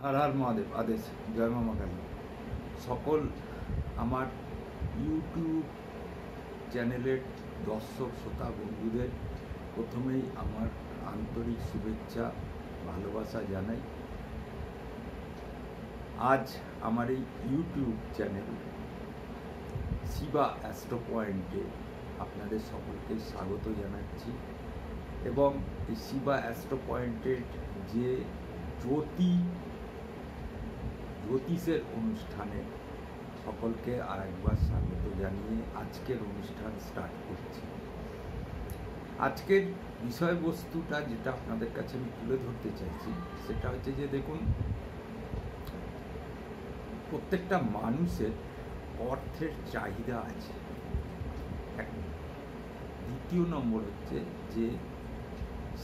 হর হর মহাদেব আদেশ। জয় মা কালী। সকল আমার ইউটিউব চ্যানেলের দর্শক শ্রোতা বন্ধুদের প্রথমেই আমার আন্তরিক শুভেচ্ছা ভালোবাসা জানাই। আজ আমার এই ইউটিউব চ্যানেল শিবা অ্যাস্ট্রো পয়েন্টে আপনাদের সকলকে স্বাগত জানাচ্ছি এবং এই শিবা অ্যাস্ট্রো পয়েন্টের যে জ্যোতিষের অনুষ্ঠানে সকলকে আরেকবার স্বাগত জানিয়ে আজকের অনুষ্ঠান স্টার্ট করছি। আজকের বিষয়বস্তুটা যেটা আপনাদের কাছে আমি তুলে ধরতে চাইছি সেটা হচ্ছে যে দেখুন, প্রত্যেকটা মানুষের অর্থের চাহিদা আছে। দ্বিতীয় নম্বর হচ্ছে যে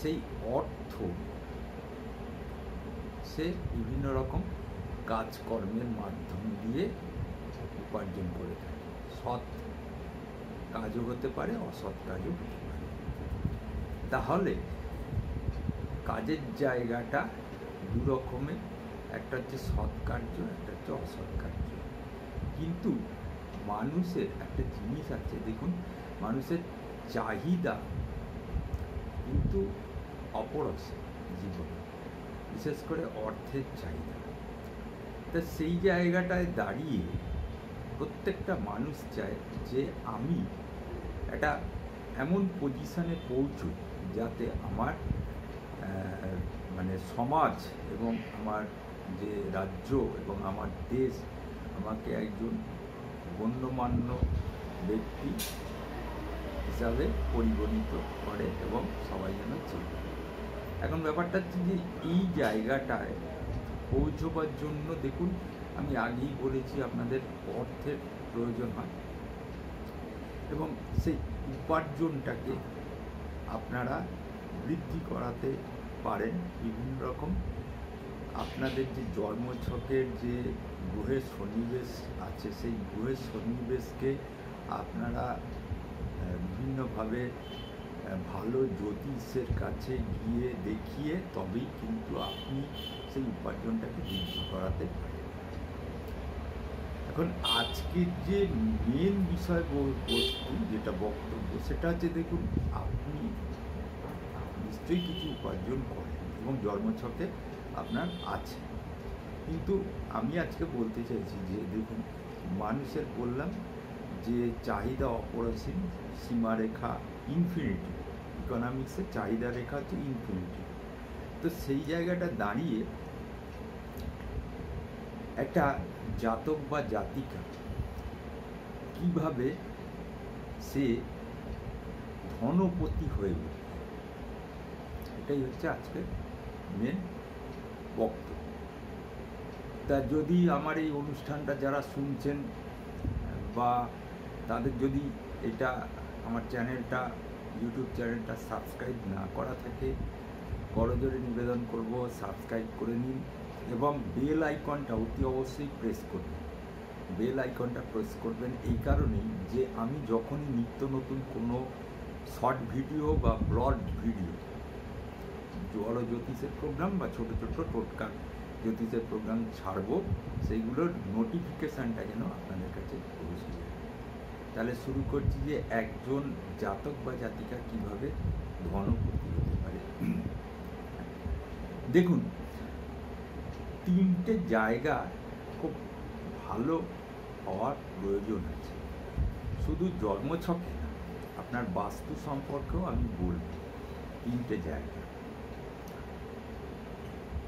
সেই অর্থ সে বিভিন্ন রকম কাজকর্মের মাধ্যম দিয়ে উপার্জন করে থাকে। সৎ কাজও হতে পারে, অসৎ কাজও হতে পারে। তাহলে কাজের জায়গাটা দু রকমের, একটা হচ্ছে সৎ কার্য, একটা হচ্ছে অসৎ কার্য। কিন্তু মানুষের একটা জিনিস আছে, দেখুন, মানুষের চাহিদা কিন্তু অপরসীম জীবনে, বিশেষ করে অর্থের চাহিদা। তা সেই জায়গাটায় দাঁড়িয়ে প্রত্যেকটা মানুষ চায় যে আমি একটা এমন পজিশানে পৌঁছই যাতে আমার সমাজ এবং আমার যে রাজ্য এবং আমার দেশ আমাকে একজন গণ্যমান্য ব্যক্তি হিসাবে পরিগণিত করে এবং সবাই যেন চেনে। এখন ব্যাপারটা হচ্ছে যে এই জায়গাটায় পৌঁছবার জন্য দেখুন, আমি আগেই বলেছি আপনাদের অর্থের প্রয়োজন হয় এবং সেই উপার্জনটাকে আপনারা বৃদ্ধি করাতে পারেন বিভিন্ন রকম। আপনাদের যে জন্মছকের যে গ্রহের সন্নিবেশ আছে, সেই গ্রহের সন্নিবেশকে আপনারা বিভিন্নভাবে ভালো জ্যোতিষের কাছে গিয়ে দেখিয়ে তবেই কিন্তু আপনি সেই উপার্জনটাকে বৃদ্ধি করাতে পারেন। এখন আজকের যে মেন বিষয়বস্তু যেটা বক্তব্য সেটা হচ্ছে, দেখুন, আপনি নিশ্চয়ই কিছু উপার্জন করেন এবং জন্মছকে আপনার আছে, কিন্তু আমি আজকে বলতে চাইছি যে দেখুন, মানুষের বললাম যে চাহিদা অপরিসীম, সীমারেখা ইনফিনিটি। ইকোনমিক্সের চাহিদা রেখা হচ্ছে ইনফিনিটি। তো সেই জায়গাটা দাঁড়িয়ে একটা জাতক বা জাতিকা কিভাবে সে ধনপতি হয়ে উঠবে, এটাই হচ্ছে আজকের মেন বক্তব্য। তা যদি আমার এই অনুষ্ঠানটা যারা শুনছেন বা তাদের যদি এটা আমার চ্যানেলটা, ইউটিউব চ্যানেলটা সাবস্ক্রাইব না করা থাকে, করজোরে নিবেদন করব সাবস্ক্রাইব করে নিন এবং বেল আইকনটা অতি অবশ্যই প্রেস করবেন। বেল আইকনটা প্রেস করবেন এই কারণেই যে আমি যখনই নিত্য নতুন কোনো শর্ট ভিডিও বা ব্রড ভিডিও, বড় জ্যোতিষের প্রোগ্রাম বা ছোটো ছোটো টোটকা জ্যোতিষের প্রোগ্রাম ছাড়বো, সেইগুলোর নোটিফিকেশানটা যেন আপনাদের কাছে পৌঁছে যায়। তাহলে শুরু করছি যে একজন জাতক বা জাতিকা কিভাবে ধনপতি হতে পারে। দেখুন, তিনটে জায়গা খুব ভালো হওয়ার প্রয়োজন আছে, শুধু জন্মছকে না, আপনার বাস্তু সম্পর্কেও আমি বলব। তিনটে জায়গা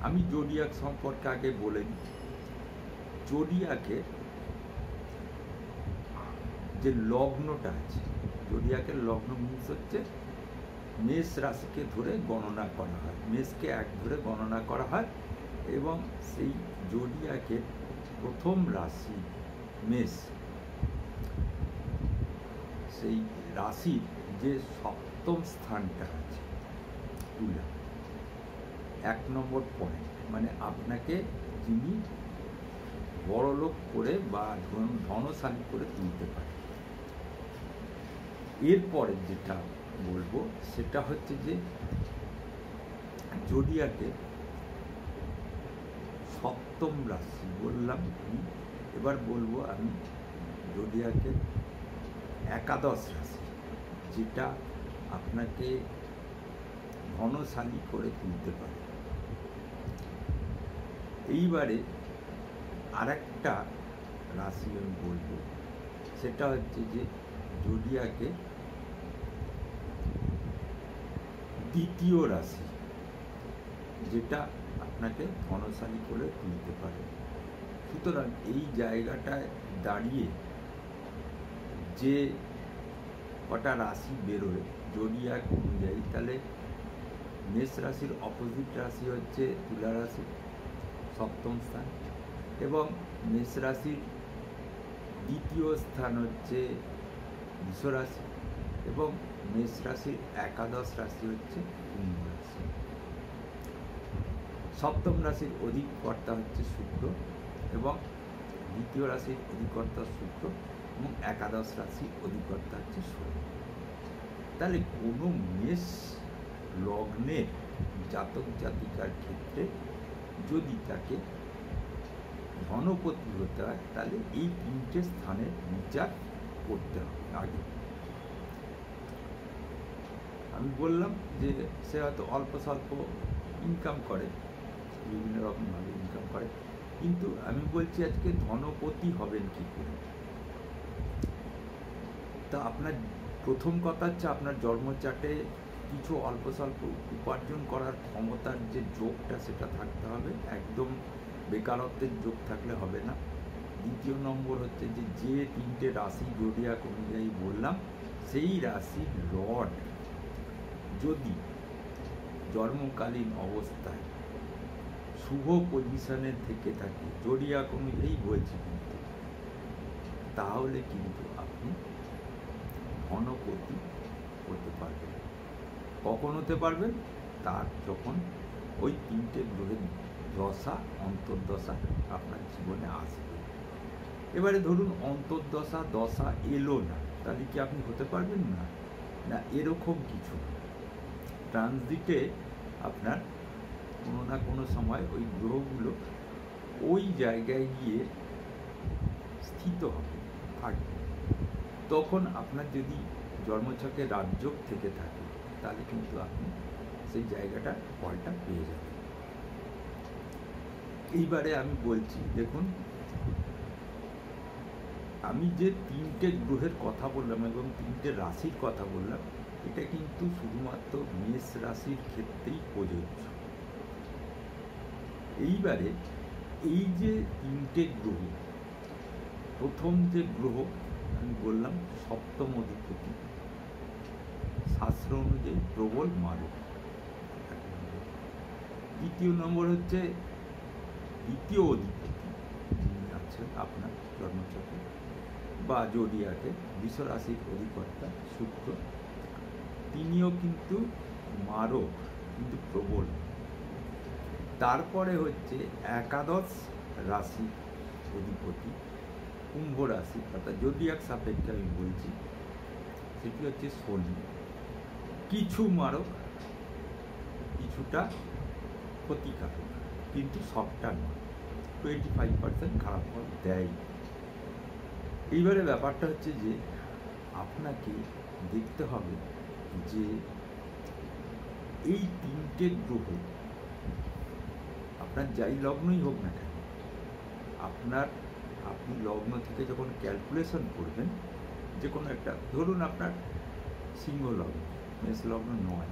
আমি জোডিয়াক সম্পর্কে আগে বলে দিই। জোডিয়াকের যে লগ্নটা আছে, জোডিয়াকের লগ্ন মিন্স হচ্ছে মেষ রাশিকে ধরে গণনা করা হয়, মেষকে এক ধরে গণনা করা হয় এবং সেই জোডিয়াকের প্রথম রাশি মেষ, সেই রাশির যে সপ্তম স্থানটা আছে তুলা, 1 নম্বর পয়েন্ট, মানে আপনাকে যিনি বড়লোক করে বা ধনশালী করে তুলতে পারে। এরপরে যেটা বলবো সেটা হচ্ছে যে জোডিয়াকে সপ্তম রাশি বললাম আমি। এবার বলবো আমি জোডিয়াকের একাদশ রাশি, যেটা আপনাকে ধনশালী করে তুলতে পারে। এইবারে আরেকটা রাশি আমি বলবো, সেটা হচ্ছে যে জোডিয়াকে দ্বিতীয় রাশি, যেটা আপনাকে ধনশালী করে তুলতে পারে। সুতরাং এই জায়গাটায় দাঁড়িয়ে যে কটা রাশি বেরোয় জোডিয়াক অনুযায়ী, তাহলে মেষ রাশির অপোজিট রাশি হচ্ছে তুলা রাশি, সপ্তম স্থান, এবং মেষ রাশির দ্বিতীয় স্থান হচ্ছে বৃষ রাশি, এবং মেষ রাশির একাদশ রাশি হচ্ছে কুম্ভ রাশি। সপ্তম রাশির অধিকর্তা হচ্ছে শুক্র, এবং দ্বিতীয় রাশির অধিকর্তা শুক্র, এবং একাদশ রাশির অধিকর্তা হচ্ছে শনি। তাহলে কোনো মেষ লগ্নের জাতক জাতিকার ক্ষেত্রে যদি তাকে ধনপতি হতে হয়, তাহলে এই তিনটে স্থানের বিচার করতে হবে আগে। আমি বললাম যে সে হয়তো অল্প স্বল্প ইনকাম করে, বিভিন্ন রকমভাবে ইনকাম করে, কিন্তু আমি বলছি আজকে ধনপতি হবেন কি করে। তা আপনার প্রথম কথা হচ্ছে আপনার জন্মচাটে কিছু অল্প স্বল্প উপার্জন করার ক্ষমতার যে যোগটা সেটা থাকতে হবে, একদম বেকারত্বের যোগ থাকলে হবে না। দ্বিতীয় নম্বর হচ্ছে যে যে তিনটে রাশি জোডিয়াক অনুযায়ী বললাম, সেই রাশির লর্ড যদি জন্মকালীন অবস্থায় শুভ পজিশনে থেকে থাকে, জোডিয়াক অনুযায়ী বলছি কিন্তু, তাহলে কিন্তু আপনি ধনপতি হতে পারবেন। কখন হতে পারবেন? তার যখন ওই তিনটে গ্রহের দশা অন্তর্দশা আপনার জীবনে আসবে। এবারে ধরুন অন্তর্দশা দশা এলো না, তাহলে কি আপনি হতে পারবেন না? না, এরকম কিছু ট্রানজিটে আপনার কোনো না কোনো সময় ওই গ্রহগুলো ওই জায়গায় গিয়ে স্থিত হবে, থাকবে। তখন আপনার যদি জন্মছকে রাজযোগ থেকে থাকে, তাহলে কিন্তু আপনি সেই জায়গাটা ফলটা পেয়ে যাবেন। এইবারে আমি বলছি, দেখুন আমি যে তিনটে গ্রহের কথা বললাম এবং তিনটে রাশির কথা বললাম, এটা কিন্তু শুধুমাত্র মেষ রাশির ক্ষেত্রেই প্রযোজ্য। এইবারে এই যে তিনটে গ্রহ, প্রথম যে গ্রহ আমি বললাম সপ্তম অধিপতি, শাস্ত্র অনুযায়ী প্রবল মারক। দ্বিতীয় নম্বর হচ্ছে দ্বিতীয় অধিপতি, যিনি আছেন আপনার জন্মচক্রে বা জোডিয়াকে, বৃষ রাশির অধিকর্তা শুক্র, তিনিও কিন্তু মারক, কিন্তু প্রবল। তারপরে হচ্ছে একাদশ রাশি অধিপতি কুম্ভ রাশি, অর্থাৎ জোডিয়াক সাপেক্ষে আমি বলছি, সেটি হচ্ছে শনি, কিছু মারক কিছুটা ক্ষতিকারক, কিন্তু সবটা নয়, 25% খারাপ ফল দেয়। এইবারে ব্যাপারটা হচ্ছে যে আপনাকে দেখতে হবে যে এই তিনটে গ্রহ আপনার যাই লগ্নই হোক না কেন, আপনি লগ্ন থেকে যখন ক্যালকুলেশন করবেন, যে কোনো একটা, ধরুন আপনার সিংহ লগ্ন, মেষ লগ্ন নয়,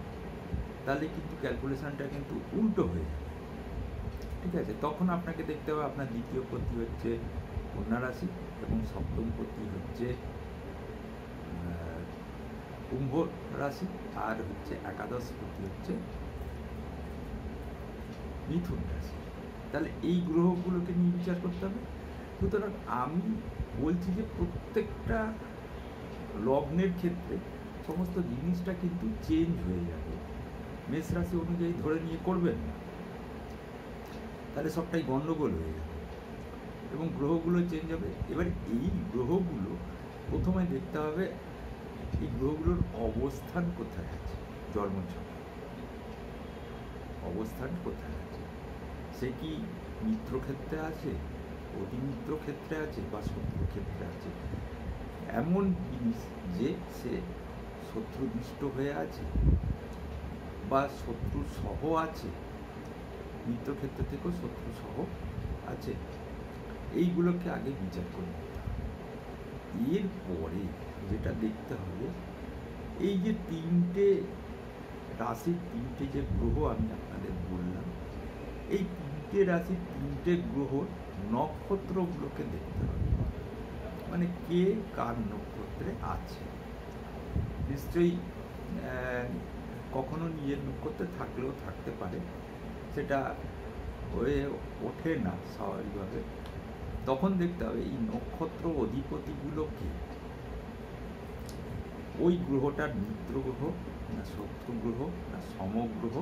তাহলে কিন্তু ক্যালকুলেশনটা কিন্তু উল্টো হয়ে যাবে। ঠিক আছে, তখন আপনাকে দেখতে হবে আপনার দ্বিতীয় পতি হচ্ছে কন্যা রাশি এবং সপ্তম পতি হচ্ছে কুম্ভ রাশি, আর হচ্ছে একাদশ পতি হচ্ছে মিথুন রাশি। তাহলে এই গ্রহগুলোকে নিয়ে বিচার করতে হবে। সুতরাং আমি বলছি যে প্রত্যেকটা লগ্নের ক্ষেত্রে সমস্ত জিনিসটা কিন্তু চেঞ্জ হয়ে যাবে। মেষ রাশি অনুযায়ী ধরে নিয়ে করবেন না, তাহলে সবটাই গণ্ডগোল হয়ে যাবে এবং গ্রহগুলো চেঞ্জ হবে। এবার এই গ্রহগুলো প্রথমে দেখতে হবে এই গ্রহগুলোর অবস্থান কোথায় আছে, জন্মছকে অবস্থান কোথায় আছে, সে কি মিত্র ক্ষেত্রে আছে, অতিমিত্র ক্ষেত্রে আছে বা শত্রু ক্ষেত্রে আছে। এমন জিনিস যে সে শত্রুদৃষ্ট হয়ে আছে বা শত্রু সহ আছে, মিত্র ক্ষেত্র থেকেও শত্রু সহ আছে, এইগুলোকে আগে বিচার করে নিতে হবে। এরপরে যেটা দেখতে হবে, এই যে তিনটে রাশির তিনটে যে গ্রহ আমি আপনাদের বললাম, এই তিনটে রাশির তিনটে গ্রহ নক্ষত্রগুলোকে দেখতে হবে, মানে কে কার নক্ষত্রে আছে। নিশ্চয়ই কখনো নিজের নক্ষত্রে থাকলেও থাকতে পারে, সেটা হয়ে ওঠে না স্বাভাবিকভাবে। তখন দেখতে হবে এই নক্ষত্র অধিপতিগুলোকে ওই গ্রহটার মিত্র গ্রহ না শত্রু গ্রহ না সমগ্রহ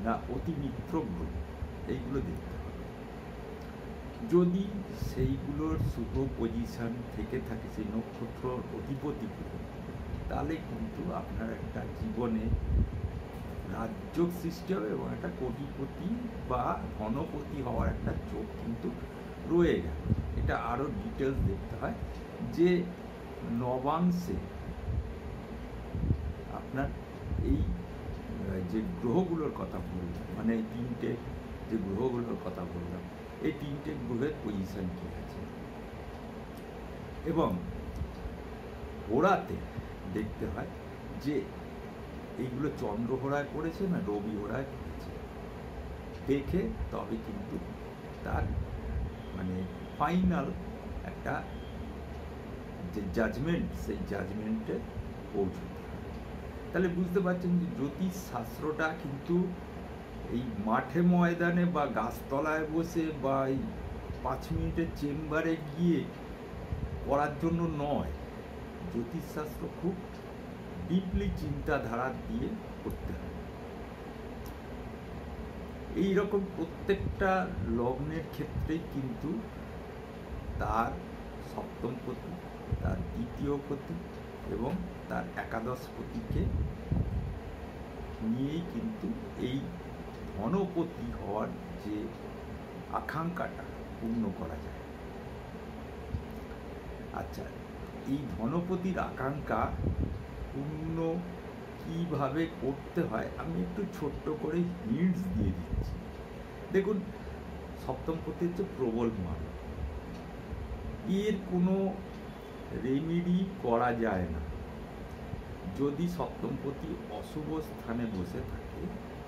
না অতিমিত্র গ্রহ, এইগুলো দেখতে হবে। যদি সেইগুলোর শুভ পজিশন থেকে থাকে সেই নক্ষত্র অধিপতিগুলো, তাহলে কিন্তু আপনার একটা জীবনে রাজ্য সৃষ্টি হবে এবং একটা কোটিপতি বা ধনপতি হওয়ার একটা চোখ কিন্তু রয়ে গেল। এটা আরও ডিটেলস দেখতে হয় যে নবাংশে আপনার এই যে গ্রহগুলোর কথা বললাম, মানে এই তিনটে যে গ্রহগুলোর কথা বললাম, এই তিনটে গ্রহের পজিশন কী আছে, এবং হোরাতে দেখতে হয় যে এইগুলো চন্দ্র হোরায় পড়েছে না রবি হোরায় পড়েছে, দেখে তবে কিন্তু তার মানে ফাইনাল একটা যে জাজমেন্ট, সেই জাজমেন্টে পৌঁছতে হবে। তাহলে বুঝতে পারছেন যে জ্যোতিষ শাস্ত্রটা কিন্তু এই মাঠে ময়দানে বা গাছতলায় বসে বা এই 5 মিনিটের চেম্বারে গিয়ে করার জন্য নয়। জ্যোতিষশাস্ত্র খুব ডিপলি চিন্তাধারা দিয়ে করতে হয়। এইরকম প্রত্যেকটা লগ্নের ক্ষেত্রেই কিন্তু তার সপ্তম পতি, তার দ্বিতীয় পতি এবং তার একাদশ পতিকে নিয়েই কিন্তু এই ধনপতি হওয়ার যে আকাঙ্ক্ষাটা পূর্ণ করা যায়। আচ্ছা, এই ধনপতির আকাঙ্ক্ষা পূর্ণ কিভাবে করতে হয় আমি একটু ছোট্ট করে হিন্টস দিয়ে দিচ্ছি। দেখুন, সপ্তম পতি হচ্ছে প্রবল মান, এর কোনো রেমেডি করা যায় না। যদি সপ্তমপতি অশুভ স্থানে বসে থাকে,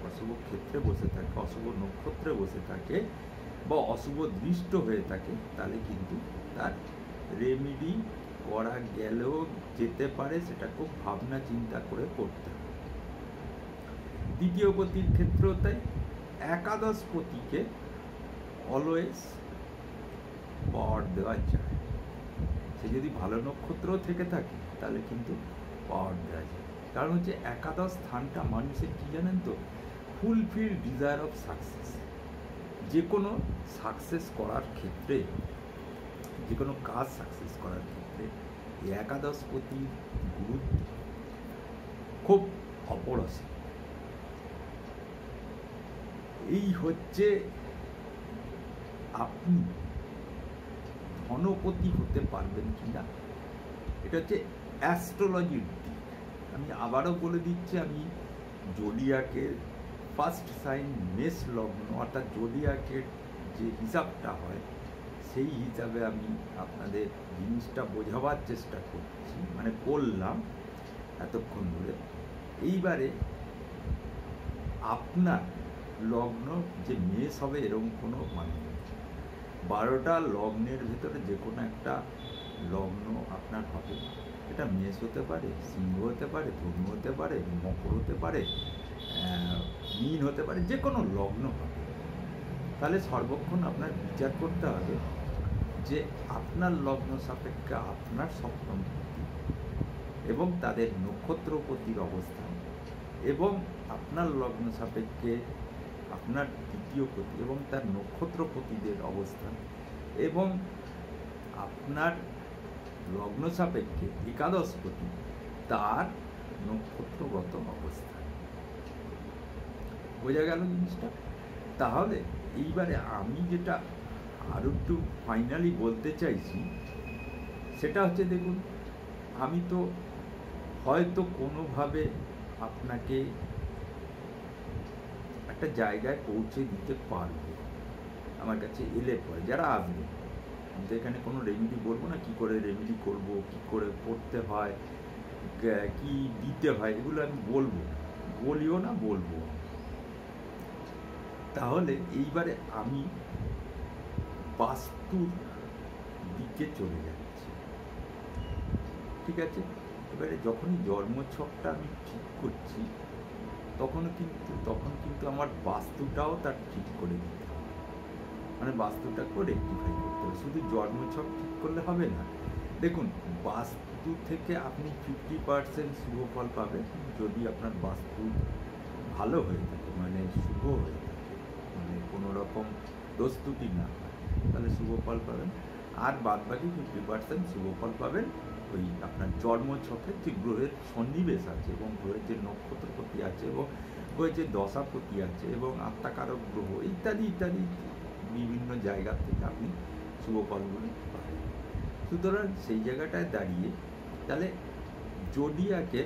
অশুভ ক্ষেত্রে বসে থাকে, অশুভ নক্ষত্রে বসে থাকে বা অশুভ দৃষ্ট হয়ে থাকে, তাহলে কিন্তু তার রেমেডি করা গেলেও যেতে পারে, সেটা খুব ভাবনা চিন্তা করে করতে হবে। দ্বিতীয় পতির ক্ষেত্রেও তাই। একাদশ পতিকে অলওয়েজ পাওয়ার দেওয়া যায়। সে যদি ভালো নক্ষত্র থেকে থাকে তাহলে কিন্তু পাওয়ার দেওয়া যায়। কারণ হচ্ছে একাদশ স্থানটা মানুষের কি জানেন তো, ফুলফিল ডিজায়ার অফ সাকসেস। যে কোনো সাকসেস করার ক্ষেত্রে, যে কোনো কাজ সাকসেস করার ক্ষেত্রে এই একাদশপতির গুরুত্ব খুব অপরসীম। এই হচ্ছে আপনি ধনপতি হতে পারবেন কিনা, এটা হচ্ছে অ্যাস্ট্রোলজির দিক। আমি আবারও বলে দিচ্ছি, আমি জোডিয়াকের ফার্স্ট সাইন মেষ লগ্ন, অর্থাৎ জোডিয়াকের যে হিসাবটা হয় সেই হিসাবে আমি আপনাদের জিনিসটা বোঝাবার চেষ্টা করছি, মানে করলাম এতক্ষণ ধরে। এইবারে আপনার লগ্ন যে মেষ হবে এরকম কোনো মানে নেই। 12টা লগ্নের ভিতরে যে কোনো একটা লগ্ন আপনার হবে। এটা মেষ হতে পারে, সিংহ হতে পারে, ধনু হতে পারে, মকর হতে পারে, মীন হতে পারে, যে কোনো লগ্ন হবে। তাহলে সর্বক্ষণ আপনার বিচার করতে হবে যে আপনার লগ্ন সাপেক্ষে আপনার সপ্তমপতি এবং তাদের নক্ষত্রপতির অবস্থান, এবং আপনার লগ্ন সাপেক্ষে আপনার দ্বিতীয় পতি এবং তার নক্ষত্রপতিদের অবস্থান, এবং আপনার লগ্ন সাপেক্ষে একাদশপতি তার নক্ষত্রগত অবস্থান। বোঝা গেল জিনিসটা? তাহলে এইবারে আমি যেটা আরও একটু ফাইনালি বলতে চাইছি সেটা হচ্ছে, দেখুন, আমি তো হয়তো কোনোভাবে আপনাকে একটা জায়গায় পৌঁছে দিতে পারবো আমার কাছে এলে পরে, যারা আসবে। আমি তো এখানে কোনো রেমেডি বলবো না, কি করে রেমেডি করব, কি করে পড়তে হয়, কি দিতে হয়, এগুলো আমি বলবো, বলিও না, বলবো। তাহলে এইবারে আমি বাস্তুর দিকে চলে যাচ্ছি, ঠিক আছে? এবারে যখনই জন্মছকটা আমি ঠিক করছি তখন কিন্তু আমার বাস্তুটাও তার ঠিক করে দিতে হবে, মানে বাস্তুটাকেও রেক্টিফাই করতে হবে। শুধু জন্মছক ঠিক করলে হবে না। দেখুন, বাস্তু থেকে আপনি 50% শুভ ফল পাবেন যদি আপনার বাস্তু ভালো হয়ে থাকে, মানে শুভ হয়ে থাকে, মানে কোনো রকম দোষ ত্রুটি না হয়, তাহলে শুভ ফল পাবেন। আর বাদ বাকি 50% শুভ ফল পাবেন ওই আপনার জন্মছকের যে গ্রহের সন্নিবেশ আছে এবং গ্রহের যে নক্ষত্রপতি আছে এবং গ্রহের যে দশাপতি আছে এবং আত্মাকারক গ্রহ ইত্যাদি ইত্যাদি বিভিন্ন জায়গা থেকে আপনি শুভ ফলগুলো পাবেন। সুতরাং সেই জায়গাটায় দাঁড়িয়ে তাহলে জোডিয়াকে,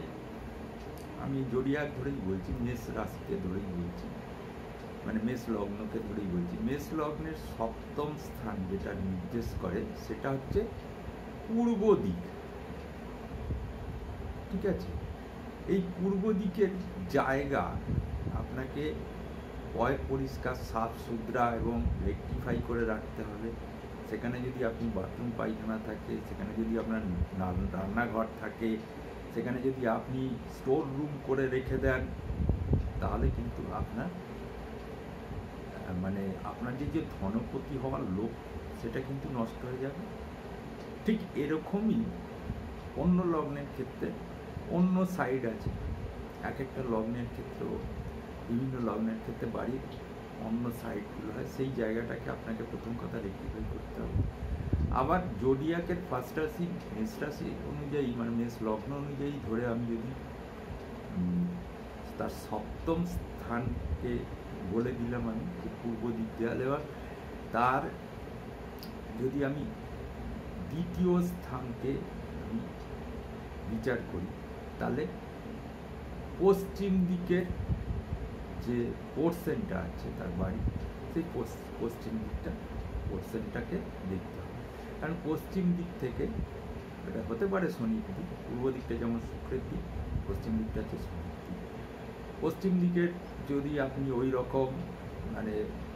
আমি জোডিয়াক ধরেই বলছি, মেষ রাশিকে ধরেই বলছি, মানে মেষ লগ্নকে ধরেই বলছি। মেষ লগ্নের সপ্তম স্থান যেটা নির্দেশ করে সেটা হচ্ছে পূর্ব দিক, ঠিক আছে? এই পূর্ব দিকের জায়গা আপনাকে পরিষ্কার, সাফ সুতরা এবং রেক্টিফাই করে রাখতে হবে। সেখানে যদি আপনি বাথরুম পায়খানা থাকে, সেখানে যদি আপনার রান্নাঘর থাকে, সেখানে যদি আপনি স্টোর রুম করে রেখে দেন, তাহলে কিন্তু আপনার মানে আপনার যে ধনপতি হওয়ার লোক সেটা কিন্তু নষ্ট হয়ে যাবে। ঠিক এরকমই অন্য লগ্নের ক্ষেত্রে অন্য সাইড আছে, এক একটা লগ্নের ক্ষেত্রেও বিভিন্ন লগ্নের ক্ষেত্রে বাড়ির অন্য সাইডগুলো হয়, সেই জায়গাটাকে আপনাকে প্রথম কথা রেক্টিফাই করতে হবে। আবার জোডিয়াকের ফার্স্ট রাশি মেষ রাশি অনুযায়ী, মানে মেষ লগ্ন অনুযায়ী ধরে আমি যদি তার সপ্তম স্থানকে বলে দিলাম আমি যে পূর্ব দিক দেওয়ালে, তার যদি আমি দ্বিতীয় স্থানকে আমি বিচার করি তাহলে পশ্চিম দিকের যে পোর্শনটা আছে তার বাড়ি, সেই পশ্চিম দিকটা পোর্শনটাকে দেখতে হবে। কারণ পশ্চিম দিক থেকে এটা হতে পারে শনির দিক, পূর্ব দিকটা যেমন শুক্রের দিক, পশ্চিম দিকটা হচ্ছে শনির দিক। পশ্চিম দিকের যদি আপনি ওই রকম মানে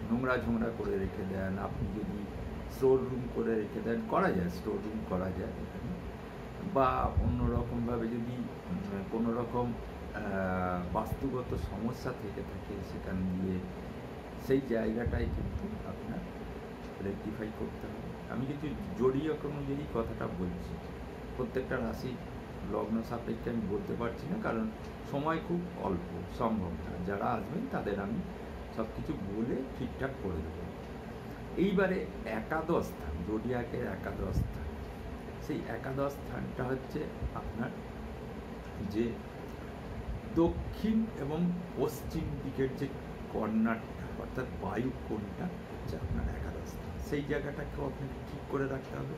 নোংরা ঝোংরা করে রেখে দেন, আপনি যদি স্টোর রুম করে রেখে দেন, করা যায়, স্টোর রুম করা যায় এখানে, বা অন্যরকমভাবে যদি কোনো রকম বাস্তুগত সমস্যা থেকে থাকে সেখান দিয়ে, সেই জায়গাটাই কিন্তু আপনার রেক্টিফাই করতে হবে। আমি কিন্তু জড়িয়ক অনুযায়ী কথাটা বলছি, প্রত্যেকটা রাশি লগ্ন সাপেক্ষে আমি বলতে পারছি না, কারণ সময় খুব অল্প, সম্ভব না। যারা আসবেন তাদের আমি সব কিছু বলে ঠিকঠাক করে দেবো। এইবারে একাদশ স্থান, জোডিয়াকের একাদশ স্থান, সেই একাদশ স্থানটা হচ্ছে আপনার যে দক্ষিণ এবং পশ্চিম দিকের যে কর্নারটা, অর্থাৎ বায়ু কোণটা হচ্ছে আপনার একাদশ স্থান। সেই জায়গাটাকেও আপনাকে ঠিক করে রাখতে হবে।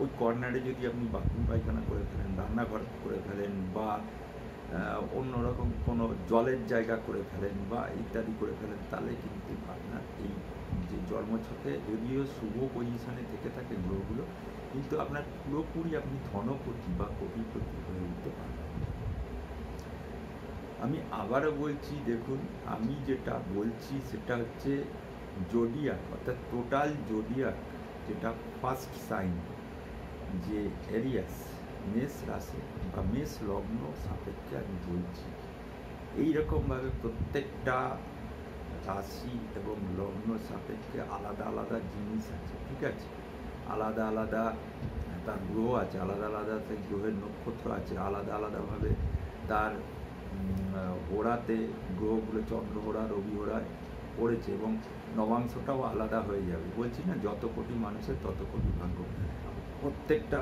ওই কর্নারে যদি আপনি বাথরুম পায়খানা করে ফেলেন, রান্নাঘর করে ফেলেন, বা অন্যরকম কোনো জলের জায়গা করে ফেলেন বা ইত্যাদি করে ফেলেন, তাহলে কিন্তু আপনার এই যে জন্মছকে যদিও শুভ পজিশনে থেকে থাকে গ্রহগুলো, কিন্তু আপনার পুরোপুরি আপনি ধনপতি বা কোটিপতি হয়ে উঠতে পারবেন। আমি আবারও বলছি, দেখুন, আমি যেটা বলছি সেটা হচ্ছে জোডিয়াক, অর্থাৎ টোটাল জোডিয়াক, যেটা ফার্স্ট সাইন যে এরিয়াস, মেষ রাশি বা মেষ লগ্ন সাপেক্ষে আমি বলছি। এইরকমভাবে প্রত্যেকটা রাশি এবং লগ্ন সাপেক্ষে আলাদা আলাদা জিনিস আছে, ঠিক আছে? আলাদা আলাদা তার গ্রহ আছে, আলাদা আলাদা সেই গ্রহের নক্ষত্র আছে, আলাদা আলাদাভাবে তার হোড়াতে গ্রহগুলো চন্দ্রহোড়া, রবিহোড়ায় পড়েছে এবং নবাংশটাও আলাদা হয়ে যাবে। বলছি না, যত কোটি মানুষের তত কোটি ভাগ্য। প্রত্যেকটা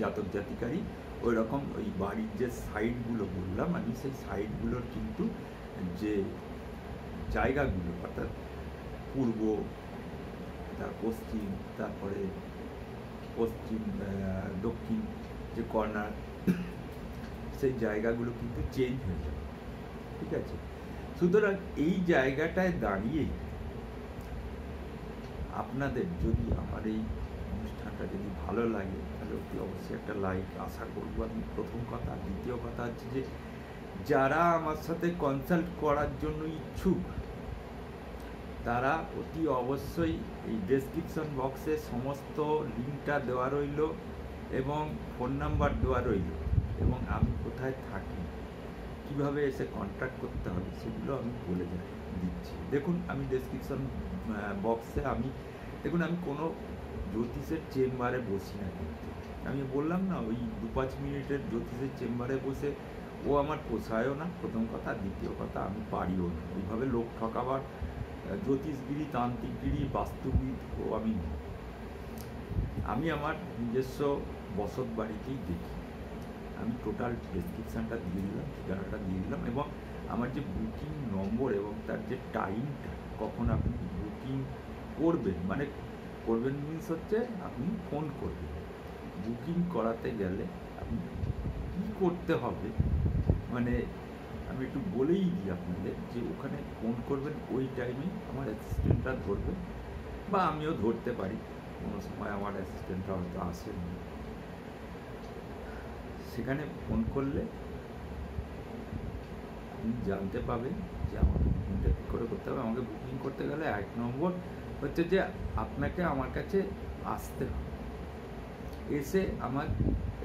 জাতক জাতিকারই ওই রকম ওই বাড়ির যে সাইডগুলো বললাম আমি, সেই সাইডগুলোর কিন্তু যে জায়গাগুলো, অর্থাৎ পূর্ব, তার পশ্চিম, তারপরে পশ্চিম দক্ষিণ যে কর্নার, সেই জায়গাগুলো কিন্তু চেঞ্জ হয়ে যাবে, ঠিক আছে? সুতরাং এই জায়গাটায় দাঁড়িয়ে আপনাদের যদি আমার এই অনুষ্ঠানটা যদি ভালো লাগে তাহলে অতি অবশ্যই একটা লাইক আশা করবো আমি, প্রথম কথা। দ্বিতীয় কথা হচ্ছে যে যারা আমার সাথে কনসাল্ট করার জন্য ইচ্ছুক তারা অতি অবশ্যই এই ডেসক্রিপশন বক্সে সমস্ত লিঙ্কটা দেওয়া রইল এবং ফোন নাম্বার দেওয়া রইল, এবং আমি কোথায় থাকি, কিভাবে এসে কন্ট্যাক্ট করতে হবে সেগুলো আমি বলে দিচ্ছি। দেখুন, আমি ডেসক্রিপশন বক্সে দেখুন আমি কোনো জ্যোতিষের চেম্বারে বসি না, কিন্তু আমি বললাম না ওই 2-5 মিনিটের জ্যোতিষের চেম্বারে বসে ও আমার পোষায়ও না, প্রথম কথা। দ্বিতীয় কথা, আমি পারিও না ওইভাবে লোক ঠকাবার জ্যোতিষগিরি, তান্ত্রিকগিরি, বাস্তুবিদ ও আমি আমার নিজস্ব বসত বাড়িতেই দেখি। আমি টোটাল ডেসক্রিপশানটা দিয়ে দিলাম, ঠিকানাটা দিয়ে দিলাম, এবং আমার যে বুকিং নম্বর এবং তার যে টাইমটা কখন আপনি বুকিং করবেন, মানে করবেন মিনস হচ্ছে আপনি ফোন করবেন। বুকিং করাতে গেলে আপনি কী করতে হবে, মানে আমি একটু বলেই দিই আপনাদের যে ওখানে ফোন করবেন, ওই টাইমে আমার অ্যাসিস্ট্যান্টরা ধরবে, বা আমিও ধরতে পারি, কোনো সময় আমার অ্যাসিস্ট্যান্টরা হয়তো আসেন। সেখানে ফোন করলে আপনি জানতে পাবেন যে আমাকে বুকিংটা কী করে করতে হবে। আমাকে বুকিং করতে গেলে 1 নম্বর হচ্ছে যে আপনাকে আমার কাছে আসতে হবে, এসে আমার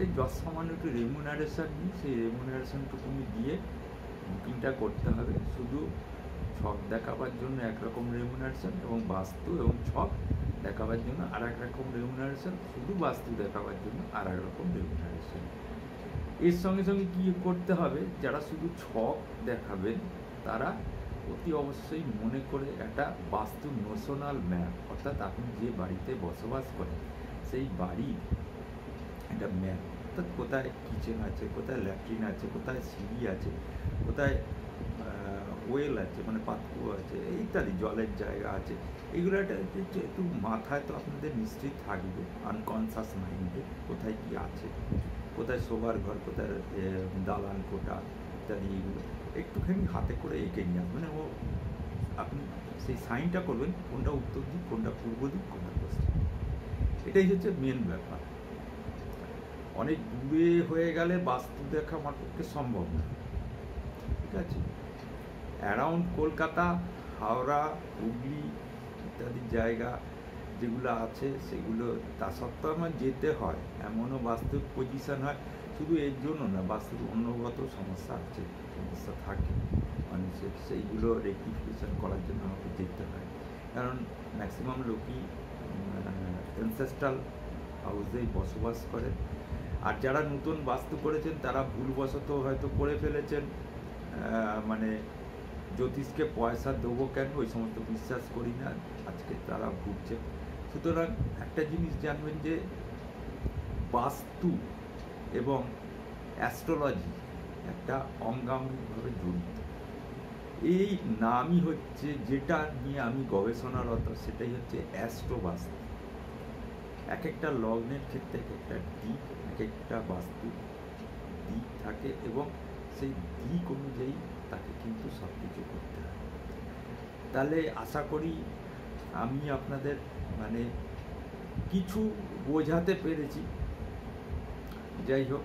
এই সামান্য একটু রেমুনারেশন নিই, সেই রেমুনারেশনটুকু দিয়ে বুকিংটা করতে হবে। শুধু ছক দেখাবার জন্য একরকম রেমুনারেশন, এবং বাস্তু এবং ছক দেখাবার জন্য আর এক রকম রেমুনারেশন, শুধু বাস্তু দেখাবার জন্য আর এক রকম রেমুনারেশন। এর সঙ্গে সঙ্গে কী করতে হবে, যারা শুধু ছক দেখাবেন তারা অতি অবশ্যই মনে করে একটা বাস্তু নোশনাল ম্যাপ, অর্থাৎ আপনি যে বাড়িতে বসবাস করেন সেই বাড়ির একটা ম্যাপ, অর্থাৎ কোথায় কিচেন আছে, কোথায় ল্যাট্রিন আছে, কোথায় সিঁড়ি আছে, কোথায় ওয়েল আছে, মানে পাত্র আছে, ইত্যাদি জলের জায়গা আছে, এগুলো একটা একটু মাথায় তো আপনাদের নিশ্চয়ই থাকবে, আনকনসাস মাইন্ডে কোথায় কী আছে, কোথায় শোবার ঘর, কোথায় দালান কোঠা ইত্যাদি, এগুলো একটুখানি হাতে করে এঁকে নিয়ে আসবেন, ও আপনি সেই সাইনটা করবেন কোনটা উত্তর দিক, কোনটা পূর্ব দিক, কোনটা পশ্চিম। এটাই হচ্ছে মেন ব্যাপার। অনেক দূরে হয়ে গেলে বাস্তু দেখা আমার পক্ষে সম্ভব না, ঠিক আছে? অ্যারাউন্ড কলকাতা, হাওড়া, হুগলি ইত্যাদি জায়গা যেগুলো আছে সেগুলো, তা সত্ত্বেও আমার যেতে হয়। এমনও বাস্তুর পজিশন হয়, শুধু এর জন্য না, বাস্তুর অন্যগত সমস্যা আছে, সমস্যা থাকে মানুষের, সেইগুলো রেকটিফিকেশন করার জন্য আমাকে যেতে হয়। কারণ ম্যাক্সিমাম লোকই অ্যানসেস্ট্রাল হাউসেই বসবাস করে, আর যারা নতুন বাস্তু করেছেন তারা ভুলবশত হয়তো করে ফেলেছেন, মানে জ্যোতিষকে পয়সা দেবো কেন, ওই সমস্ত বিশ্বাস করি না, আজকে তারা ভুগছে। সুতরাং একটা জিনিস জানবেন যে বাস্তু এবং অ্যাস্ট্রোলজি একটা অঙ্গাঙ্গিভাবে জড়িত। এই নামই হচ্ছে, যেটা নিয়ে আমি গবেষণারত, সেটাই হচ্ছে অ্যাস্ট্রোবাস্তু। এক একটা লগ্নের ক্ষেত্রে এক একটা দিক, এক একটা বাস্তু দিক থাকে, এবং সেই দিক অনুযায়ী তাকে কিন্তু সব কিছু করতে হয়। তাহলে আশা করি আমি আপনাদের মানে কিছু বোঝাতে পেরেছি। যাই হোক,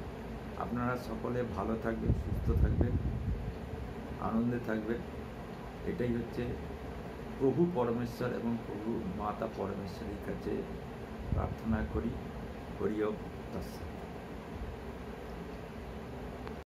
আপনারা সকলে ভালো থাকবেন, সুস্থ থাকবেন, আনন্দে থাকবেন, এটাই হচ্ছে প্রভু পরমেশ্বর এবং প্রভু মাতা পরমেশ্বরীর কাছে প্রার্থনা করি। হরি ওম তৎসৎ।